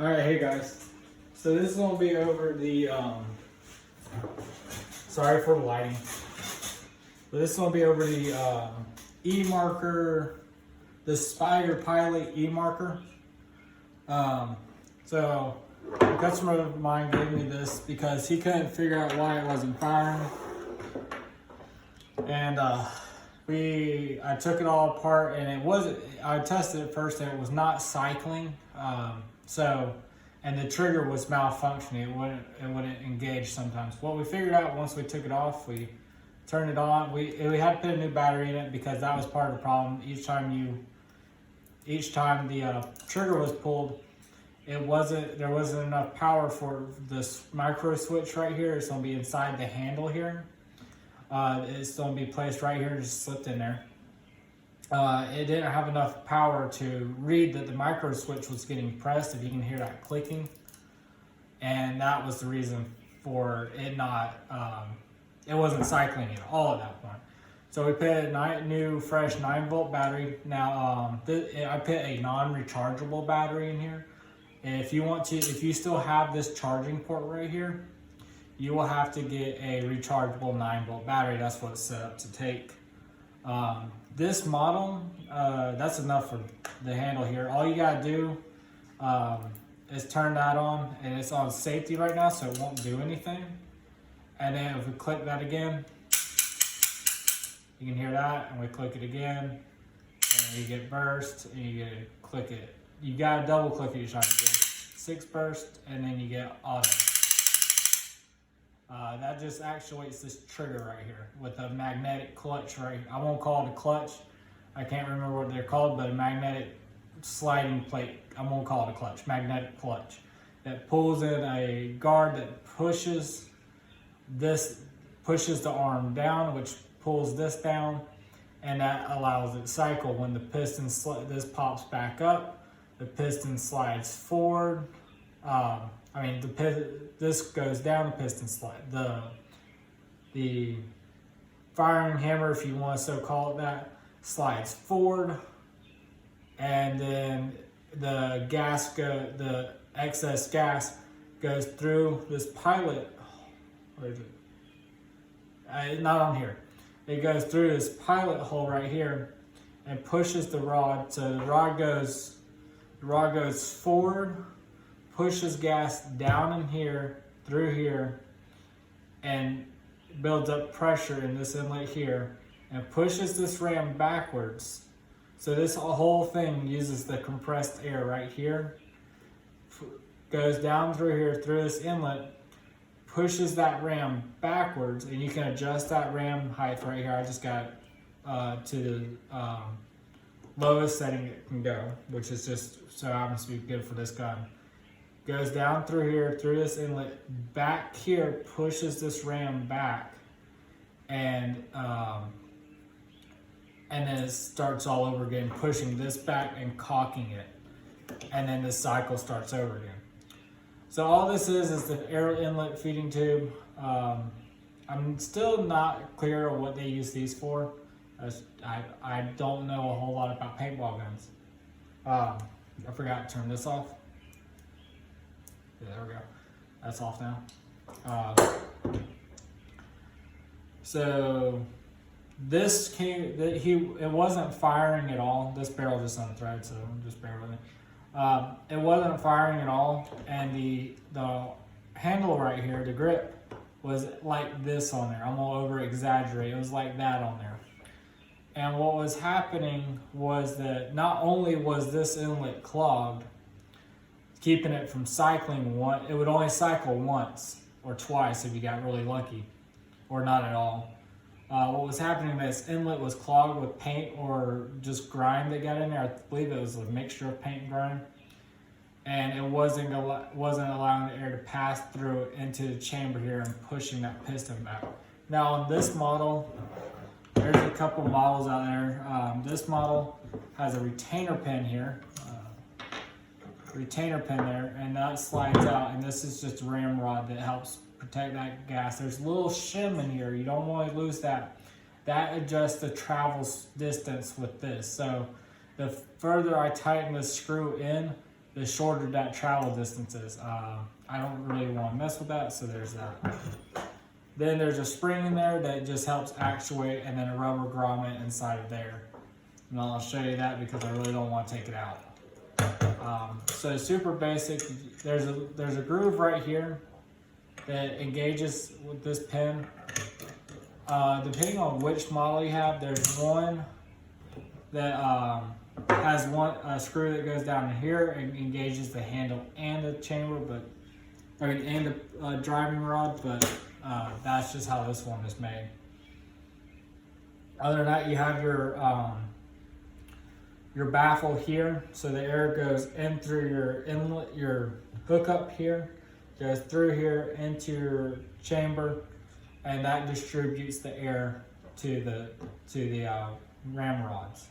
Alright, hey guys. So this is going to be over the, sorry for the lighting, but this is going to be over the E-marker, the Spider Pilot E-marker. So a customer of mine gave me this because he couldn't figure out why it wasn't firing. And I took it all apart, and it wasn't, I tested it first and it was not cycling. And the trigger was malfunctioning. It wouldn't engage sometimes. What we figured out once we took it off, we turned it on. We had to put a new battery in it because that was part of the problem. Each time the trigger was pulled, there wasn't enough power for this micro switch right here. It's gonna be inside the handle here. It's gonna be placed right here, just slipped in there. It didn't have enough power to read that the micro switch was getting pressed, if you can hear that clicking. And that was the reason for it not, it wasn't cycling at all at that point. So we put a new fresh 9-volt battery. Now, I put a non-rechargeable battery in here. And if you still have this charging port right here, you will have to get a rechargeable 9-volt battery. That's what it's set up to take. This model, that's enough for the handle here. All you gotta do is turn that on, and it's on safety right now, so it won't do anything. And then if we click that again, you can hear that, and we click it again, and you get burst, and you get to click it. You gotta double click it each time. You get 6 burst, and then you get auto. That just actuates this trigger right here with a magnetic clutch right. I won't call it a clutch. I can't remember what they're called, but a magnetic sliding plate. I won't call it a clutch. Magnetic clutch that pulls in a guard that pushes the arm down, which pulls this down, and that allows it to cycle. When the piston this pops back up, the piston slides forward. This goes down, the piston slide. The firing hammer, if you want to so call it that, slides forward, and then the excess gas goes through this pilot. Where is it? Not on here. It goes through this pilot hole right here and pushes the rod. So the rod goes forward, pushes gas down in here, through here, and builds up pressure in this inlet here, and pushes this ram backwards. So this whole thing uses the compressed air right here, goes down through here, through this inlet, pushes that ram backwards, and you can adjust that ram height right here. I just got to the lowest setting it can go, which is just so happens to be good for this gun. Goes down through here, through this inlet, back here, pushes this ram back, and then it starts all over again, pushing this back and cocking it, and then the cycle starts over again. So all this is the air inlet feeding tube. I'm still not clear on what they use these for. I don't know a whole lot about paintball guns. I forgot to turn this off. Yeah, there we go. That's off now. So this it wasn't firing at all. This barrel just unthreaded, so just bear with me. It wasn't firing at all, and the handle right here, the grip, was like this on there. I'm gonna over exaggerate. It was like that on there. And what was happening was that not only was this inlet clogged, keeping it from cycling it would only cycle once or twice if you got really lucky, or not at all. What was happening, this inlet was clogged with paint or just grime that got in there. I believe it was a mixture of paint and grime, and it wasn't allowing the air to pass through into the chamber here and pushing that piston back. Now on this model, there's a couple models out there. This model has a retainer pin here. Retainer pin there, and that slides out, and this is just a ramrod that helps protect that gas. There's a little shim in here. You don't want to lose that. That adjusts the travel distance with this. So the further I tighten the screw in, the shorter that travel distance is. I don't really want to mess with that, so there's that. Then there's a spring in there that just helps actuate, and then a rubber grommet inside of there. And I'll show you that because I really don't want to take it out. So super basic. There's a groove right here that engages with this pin. Depending on which model you have, there's one that has a screw that goes down here and engages the handle and the chamber, and the driving rod, but that's just how this one is made. Other than that, you have your baffle here, so the air goes in through your inlet, your hookup here, goes through here into your chamber, and that distributes the air to the ramrods,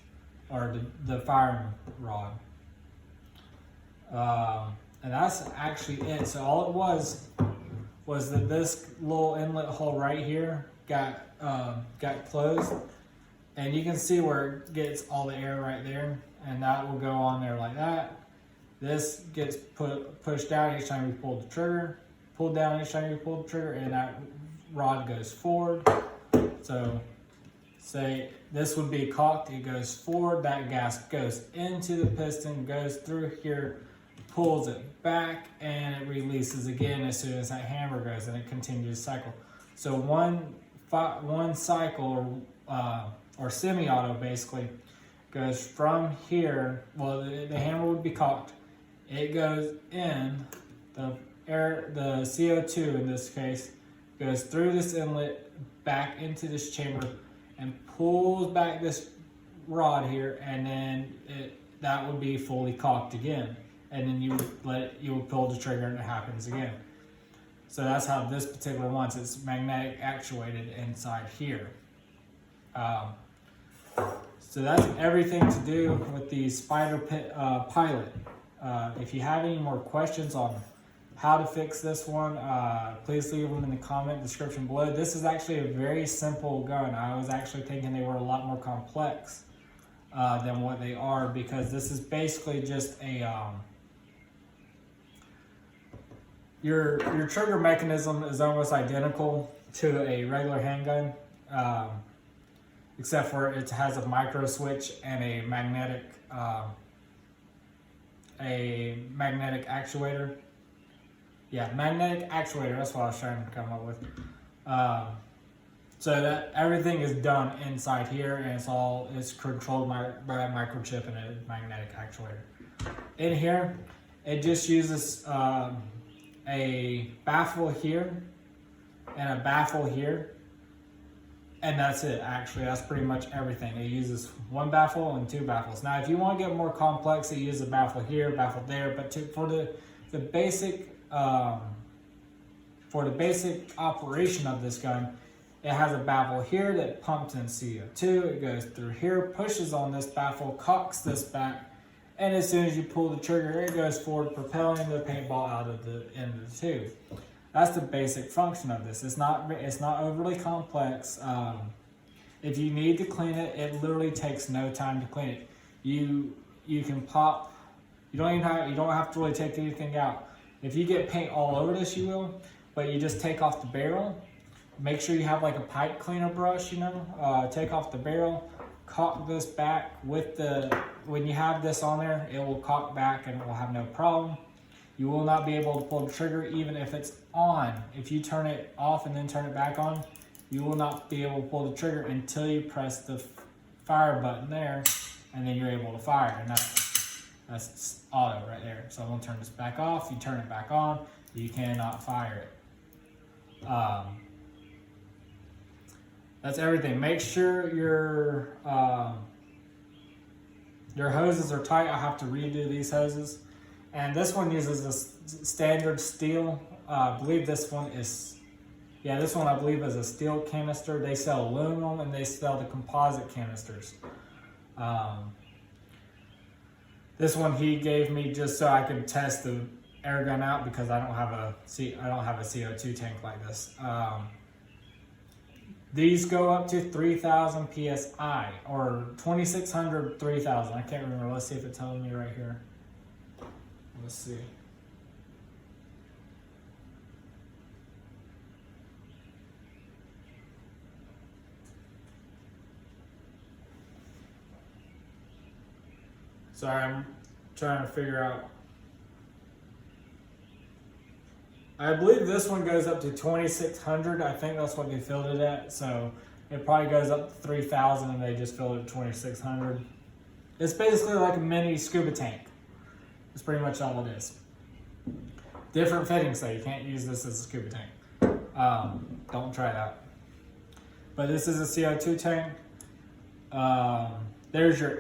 or the firing rod. And that's actually it. So all it was that this little inlet hole right here got closed, and you can see where it gets all the air right there, and that will go on there like that. This gets pushed down each time you pull the trigger, pulled down each time you pull the trigger, and that rod goes forward. So say this would be cocked, it goes forward, that gas goes into the piston, goes through here, pulls it back, and it releases again as soon as that hammer goes, and it continues to cycle. So one cycle, or semi-auto basically, goes from here. Well, the hammer would be cocked. It goes in, the CO2 in this case, goes through this inlet back into this chamber and pulls back this rod here, and then that would be fully cocked again. And then you would pull the trigger and it happens again. So that's how this particular one's, it's magnetic actuated inside here. So that's everything to do with the Spider Pilot. If you have any more questions on how to fix this one, please leave them in the comment description below. This is actually a very simple gun. I was actually thinking they were a lot more complex than what they are, because this is basically just a your trigger mechanism is almost identical to a regular handgun, except for it has a micro switch and a magnetic actuator. Yeah, magnetic actuator, that's what I was trying to come up with. So that everything is done inside here, and it's controlled by a microchip and a magnetic actuator. In here, it just uses a baffle here and a baffle here, and that's it. Actually, that's pretty much everything. It uses one baffle and two baffles. Now, if you want to get more complex, it uses a baffle here, baffle there. But for the basic operation of this gun, it has a baffle here that pumps in CO2. It goes through here, pushes on this baffle, cocks this back, and as soon as you pull the trigger, it goes forward, propelling the paintball out of the end of the tube. That's the basic function of this. It's not overly complex. If you need to clean it, it literally takes no time to clean it. You can pop. You don't have to really take anything out. If you get paint all over this, you will, but you just take off the barrel. Make sure you have like a pipe cleaner brush, take off the barrel, caulk this back when you have this on there, it will caulk back and it will have no problem. You will not be able to pull the trigger even if it's on. If you turn it off and then turn it back on, you will not be able to pull the trigger until you press the fire button there, and then you're able to fire, and that's auto right there. So I'm gonna turn this back off, you turn it back on, you cannot fire it. That's everything. Make sure your hoses are tight. I have to redo these hoses. And this one uses a standard steel. I believe this one is, this one I believe is a steel canister. They sell aluminum and they sell the composite canisters. This one he gave me just so I could test the air gun out, because I don't have a CO2 tank like this. These go up to 3,000 PSI, or 2,600, 3,000. I can't remember. Let's see if it tells me right here. Let's see. Sorry, I'm trying to figure out. I believe this one goes up to 2,600. I think that's what they filled it at. So it probably goes up to 3,000 and they just filled it at 2,600. It's basically like a mini scuba tank. That's pretty much all it is. Different fittings, so you can't use this as a scuba tank. Don't try that. But this is a CO2 tank. There's your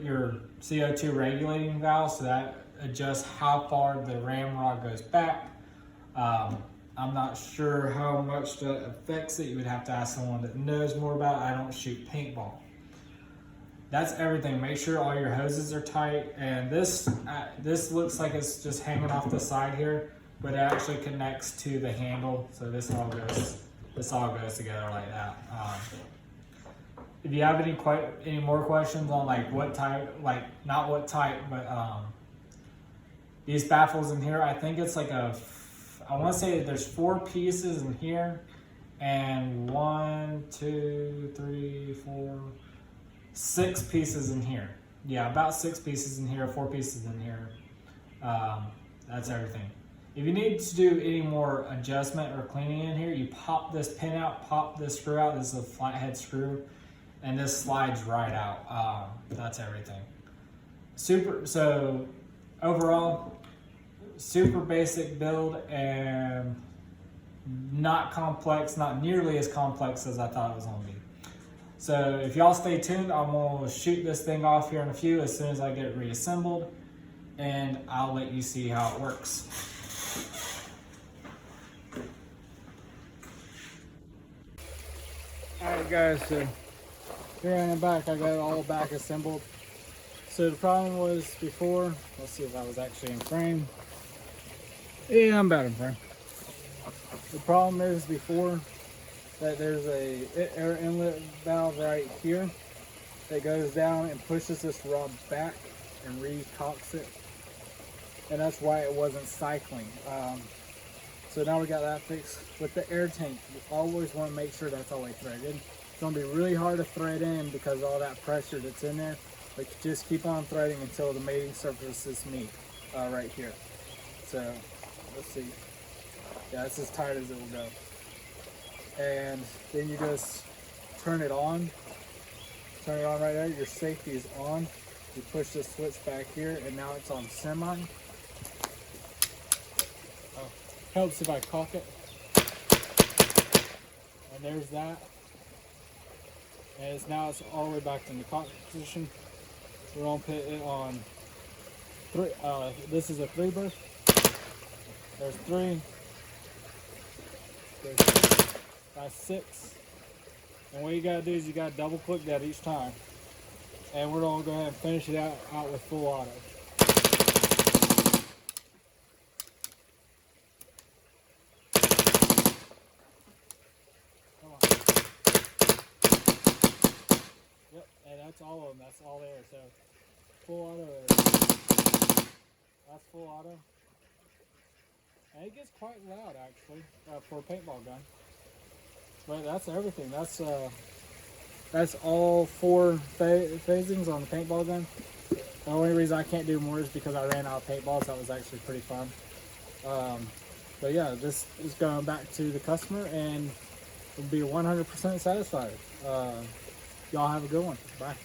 your CO2 regulating valve, so that adjusts how far the ramrod goes back. I'm not sure how much that affects it. You would have to ask someone that knows more about it. I don't shoot paintball. That's everything. Make sure all your hoses are tight. And this looks like it's just hanging off the side here, but it actually connects to the handle. So this all goes together like that. If you have any more questions on like what type, like not what type, but these baffles in here, I think it's like I want to say there's 4 pieces in here, and 1, 2, 3, 4, 6 pieces in here. Yeah, about 6 pieces in here, 4 pieces in here. That's everything. If you need to do any more adjustment or cleaning in here, you pop this pin out, pop this screw out. This is a flathead screw, and this slides right out. That's everything. So overall, super basic build and not complex, not nearly as complex as I thought it was gonna be. So if y'all stay tuned, I'm gonna shoot this thing off here in a few as soon as I get it reassembled, and I'll let you see how it works. Alright guys, so here in the back, I got it all back assembled. So the problem was before, let's see if I was actually in frame. Yeah, I'm about in frame. The problem is before that there's a air inlet valve right here that goes down and pushes this rod back and recocks it. And that's why it wasn't cycling. So now we got that fixed. With the air tank, you always want to make sure that's always threaded. It's going to be really hard to thread in because of all that pressure that's in there. But you just keep on threading until the mating surfaces meet right here. So let's see. Yeah, it's as tight as it will go. And then you just turn it on. Turn it on right there. Your safety is on. You push this switch back here, and now it's on semi. Oh, helps if I caulk it. And there's that. And now it's all the way back in the caulk position. We're gonna put it on 3. This is a 3 burst. There's 3. That's 6. And what you gotta do is you gotta double click that each time. And we're gonna go ahead and finish it out with full auto. Come on. Yep, and that's all of them. That's all there. So full auto. That's full auto. And it gets quite loud actually for a paintball gun. But that's everything. That's all 4 phasings on the paintball gun. The only reason I can't do more is because I ran out of paintballs. That was actually pretty fun. But yeah, this is going back to the customer and we'll be 100% satisfied. Y'all have a good one. Bye.